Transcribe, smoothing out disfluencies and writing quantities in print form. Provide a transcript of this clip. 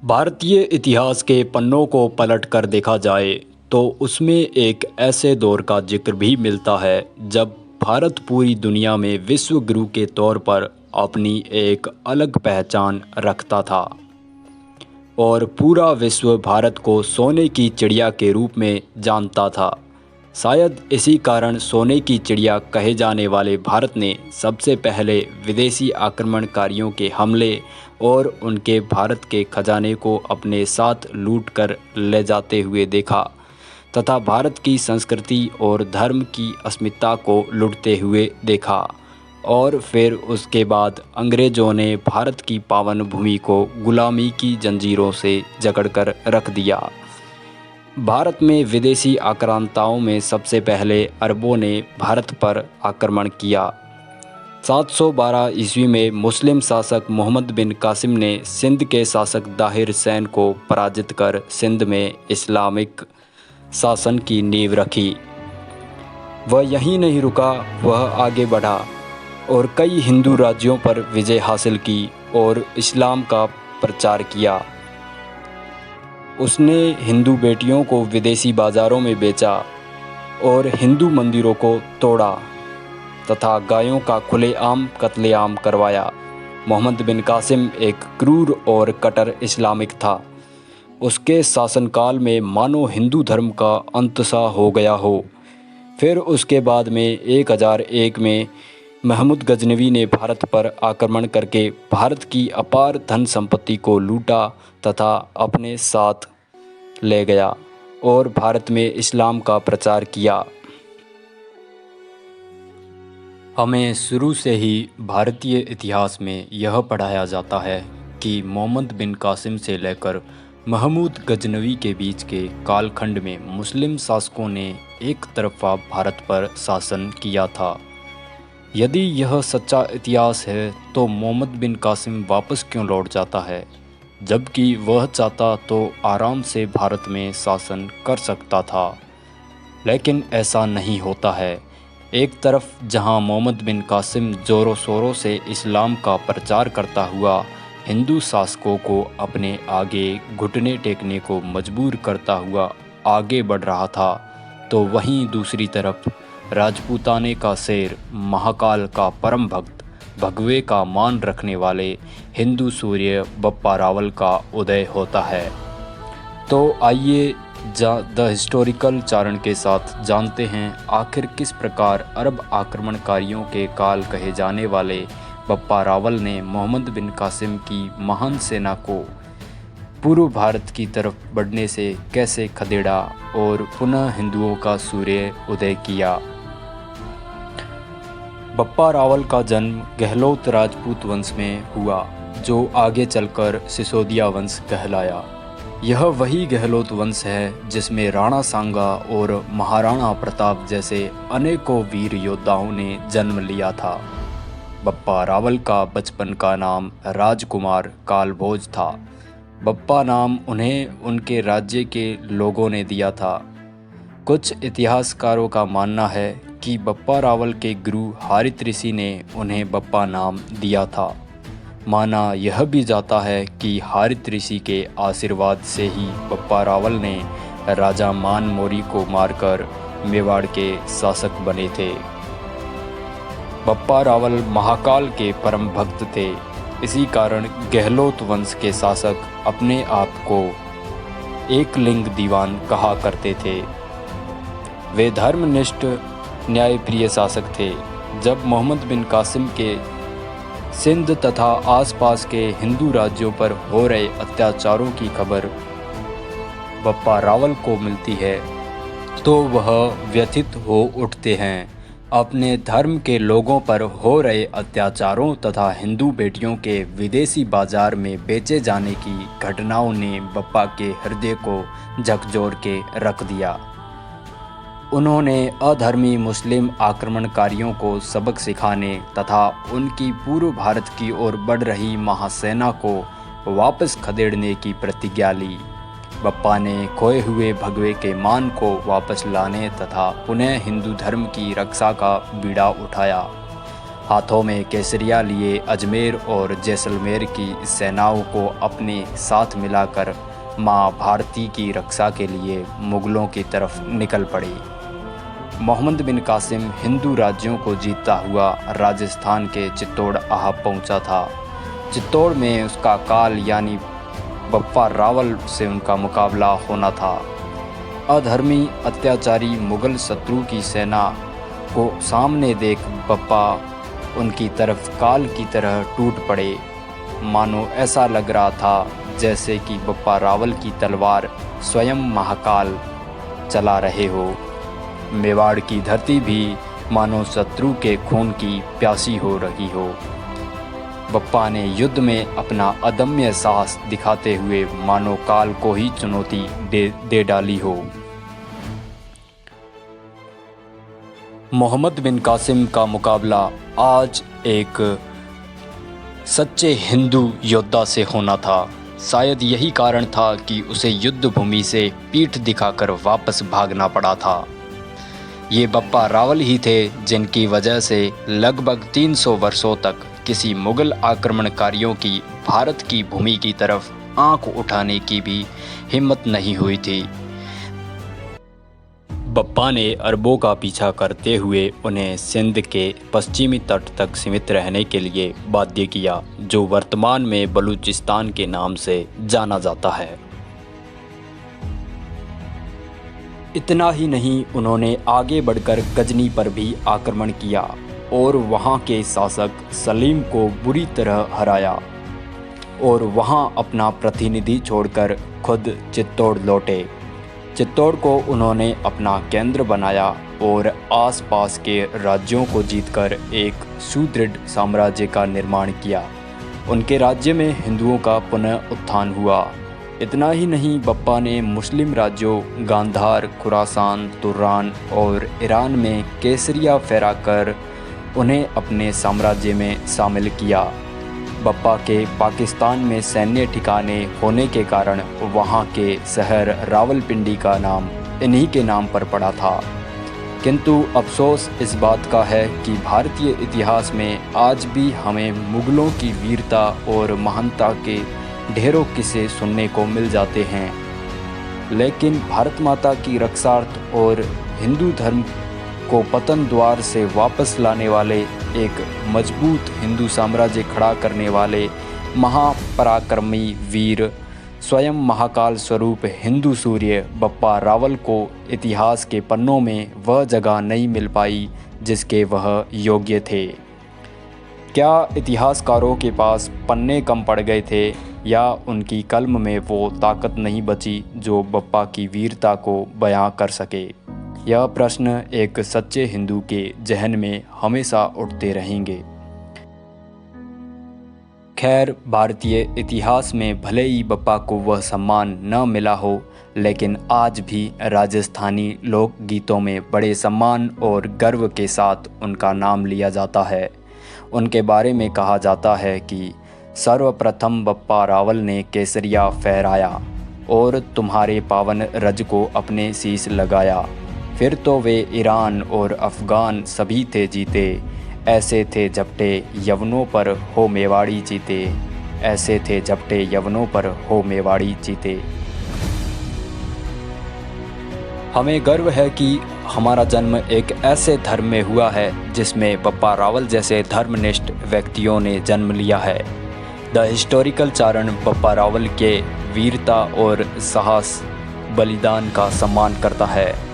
भारतीय इतिहास के पन्नों को पलट कर देखा जाए तो उसमें एक ऐसे दौर का जिक्र भी मिलता है जब भारत पूरी दुनिया में विश्व गुरु के तौर पर अपनी एक अलग पहचान रखता था और पूरा विश्व भारत को सोने की चिड़िया के रूप में जानता था। शायद इसी कारण सोने की चिड़िया कहे जाने वाले भारत ने सबसे पहले विदेशी आक्रमणकारियों के हमले और उनके भारत के खजाने को अपने साथ लूट कर ले जाते हुए देखा तथा भारत की संस्कृति और धर्म की अस्मिता को लुटते हुए देखा। और फिर उसके बाद अंग्रेज़ों ने भारत की पावन भूमि को गुलामी की जंजीरों से जकड़कर रख दिया। भारत में विदेशी आक्रांताओं में सबसे पहले अरबों ने भारत पर आक्रमण किया। 712 ईस्वी में मुस्लिम शासक मोहम्मद बिन कासिम ने सिंध के शासक दाहिर सैन को पराजित कर सिंध में इस्लामिक शासन की नींव रखी। वह यहीं नहीं रुका, वह आगे बढ़ा और कई हिंदू राज्यों पर विजय हासिल की और इस्लाम का प्रचार किया। उसने हिंदू बेटियों को विदेशी बाज़ारों में बेचा और हिंदू मंदिरों को तोड़ा तथा गायों का खुलेआम कत्लेआम करवाया। मोहम्मद बिन कासिम एक क्रूर और कट्टर इस्लामिक था। उसके शासनकाल में मानो हिंदू धर्म का अंत सा हो गया हो। फिर उसके बाद में 1001 में महमूद गजनवी ने भारत पर आक्रमण करके भारत की अपार धन संपत्ति को लूटा तथा अपने साथ ले गया और भारत में इस्लाम का प्रचार किया। हमें शुरू से ही भारतीय इतिहास में यह पढ़ाया जाता है कि मोहम्मद बिन कासिम से लेकर महमूद गजनवी के बीच के कालखंड में मुस्लिम शासकों ने एक तरफा भारत पर शासन किया था। यदि यह सच्चा इतिहास है तो मोहम्मद बिन कासिम वापस क्यों लौट जाता है, जबकि वह चाहता तो आराम से भारत में शासन कर सकता था। लेकिन ऐसा नहीं होता है। एक तरफ जहां मोहम्मद बिन कासिम ज़ोरों शोरों से इस्लाम का प्रचार करता हुआ हिंदू शासकों को अपने आगे घुटने टेकने को मजबूर करता हुआ आगे बढ़ रहा था, तो वहीं दूसरी तरफ राजपूताने का शेर, महाकाल का परम भक्त, भगवे का मान रखने वाले हिंदू सूर्य बप्पा रावल का उदय होता है। तो आइए द हिस्टोरिकल चारण के साथ जानते हैं आखिर किस प्रकार अरब आक्रमणकारियों के काल कहे जाने वाले बप्पा रावल ने मोहम्मद बिन कासिम की महान सेना को पूर्व भारत की तरफ बढ़ने से कैसे खदेड़ा और पुनः हिंदुओं का सूर्य उदय किया। बप्पा रावल का जन्म गहलोत राजपूत वंश में हुआ, जो आगे चलकर सिसोदिया वंश कहलाया। यह वही गहलोत वंश है जिसमें राणा सांगा और महाराणा प्रताप जैसे अनेकों वीर योद्धाओं ने जन्म लिया था। बप्पा रावल का बचपन का नाम राजकुमार कालभोज था। बप्पा नाम उन्हें उनके राज्य के लोगों ने दिया था। कुछ इतिहासकारों का मानना है कि बप्पा रावल के गुरु हारित ऋषि ने उन्हें बप्पा नाम दिया था। माना यह भी जाता है कि हारित ऋषि के आशीर्वाद से ही बप्पा रावल ने राजा मान मोरी को मारकर मेवाड़ के शासक बने थे। बप्पा रावल महाकाल के परम भक्त थे। इसी कारण गहलोत वंश के शासक अपने आप को एकलिंग दीवान कहा करते थे। वे धर्मनिष्ठ न्यायप्रिय शासक थे। जब मोहम्मद बिन कासिम के सिंध तथा आसपास के हिंदू राज्यों पर हो रहे अत्याचारों की खबर बप्पा रावल को मिलती है तो वह व्यथित हो उठते हैं। अपने धर्म के लोगों पर हो रहे अत्याचारों तथा हिंदू बेटियों के विदेशी बाजार में बेचे जाने की घटनाओं ने बप्पा के हृदय को झकझोर के रख दिया। उन्होंने अधर्मी मुस्लिम आक्रमणकारियों को सबक सिखाने तथा उनकी पूर्व भारत की ओर बढ़ रही महासेना को वापस खदेड़ने की प्रतिज्ञा ली। बप्पा ने खोए हुए भगवे के मान को वापस लाने तथा पुनः हिंदू धर्म की रक्षा का बीड़ा उठाया। हाथों में केसरिया लिए अजमेर और जैसलमेर की सेनाओं को अपने साथ मिलाकर माँ भारती की रक्षा के लिए मुग़लों की तरफ निकल पड़े। मोहम्मद बिन कासिम हिंदू राज्यों को जीतता हुआ राजस्थान के चित्तौड़ आ पहुंचा था। चित्तौड़ में उसका काल यानी बप्पा रावल से उनका मुकाबला होना था। अधर्मी अत्याचारी मुग़ल शत्रु की सेना को सामने देख बप्पा उनकी तरफ काल की तरह टूट पड़े। मानो ऐसा लग रहा था जैसे कि बप्पा रावल की तलवार स्वयं महाकाल चला रहे हो। मेवाड़ की धरती भी मानो शत्रु के खून की प्यासी हो रही हो। बप्पा ने युद्ध में अपना अदम्य साहस दिखाते हुए मानो काल को ही चुनौती दे डाली हो। मोहम्मद बिन कासिम का मुकाबला आज एक सच्चे हिंदू योद्धा से होना था। शायद यही कारण था कि उसे युद्ध भूमि से पीठ दिखाकर वापस भागना पड़ा था। ये बप्पा रावल ही थे जिनकी वजह से लगभग 300 वर्षों तक किसी मुग़ल आक्रमणकारियों की भारत की भूमि की तरफ आंख उठाने की भी हिम्मत नहीं हुई थी। बप्पा ने अरबों का पीछा करते हुए उन्हें सिंध के पश्चिमी तट तक सीमित रहने के लिए बाध्य किया, जो वर्तमान में बलूचिस्तान के नाम से जाना जाता है। इतना ही नहीं, उन्होंने आगे बढ़कर गजनी पर भी आक्रमण किया और वहां के शासक सलीम को बुरी तरह हराया और वहां अपना प्रतिनिधि छोड़कर खुद चित्तौड़ लौटे। चित्तौड़ को उन्होंने अपना केंद्र बनाया और आसपास के राज्यों को जीतकर एक सुदृढ़ साम्राज्य का निर्माण किया। उनके राज्य में हिंदुओं का पुनः उत्थान हुआ। इतना ही नहीं, बप्पा ने मुस्लिम राज्यों गांधार, खुरासान, तुर्रान और ईरान में केसरिया फहराकर उन्हें अपने साम्राज्य में शामिल किया। बप्पा के पाकिस्तान में सैन्य ठिकाने होने के कारण वहाँ के शहर रावलपिंडी का नाम इन्हीं के नाम पर पड़ा था। किंतु अफसोस इस बात का है कि भारतीय इतिहास में आज भी हमें मुग़लों की वीरता और महानता के ढेरों किस्से सुनने को मिल जाते हैं, लेकिन भारत माता की रक्षार्थ और हिंदू धर्म को पतन द्वार से वापस लाने वाले एक मजबूत हिंदू साम्राज्य खड़ा करने वाले महापराक्रमी वीर स्वयं महाकाल स्वरूप हिंदू सूर्य बप्पा रावल को इतिहास के पन्नों में वह जगह नहीं मिल पाई जिसके वह योग्य थे। क्या इतिहासकारों के पास पन्ने कम पड़ गए थे या उनकी कलम में वो ताकत नहीं बची जो बप्पा की वीरता को बयां कर सके? यह प्रश्न एक सच्चे हिंदू के जहन में हमेशा उठते रहेंगे। खैर, भारतीय इतिहास में भले ही बप्पा को वह सम्मान न मिला हो, लेकिन आज भी राजस्थानी लोकगीतों में बड़े सम्मान और गर्व के साथ उनका नाम लिया जाता है। उनके बारे में कहा जाता है कि सर्वप्रथम बप्पा रावल ने केसरिया फहराया और तुम्हारे पावन रज को अपने शीश लगाया। फिर तो वे ईरान और अफ़गान सभी थे जीते, ऐसे थे झपटे यवनों पर हो मेवाड़ी जीते, ऐसे थे झपटे यवनों पर हो मेवाड़ी जीते। हमें गर्व है कि हमारा जन्म एक ऐसे धर्म में हुआ है जिसमें बप्पा रावल जैसे धर्मनिष्ठ व्यक्तियों ने जन्म लिया है। द हिस्टोरिकल चारण बप्पा रावल के वीरता और साहस बलिदान का सम्मान करता है।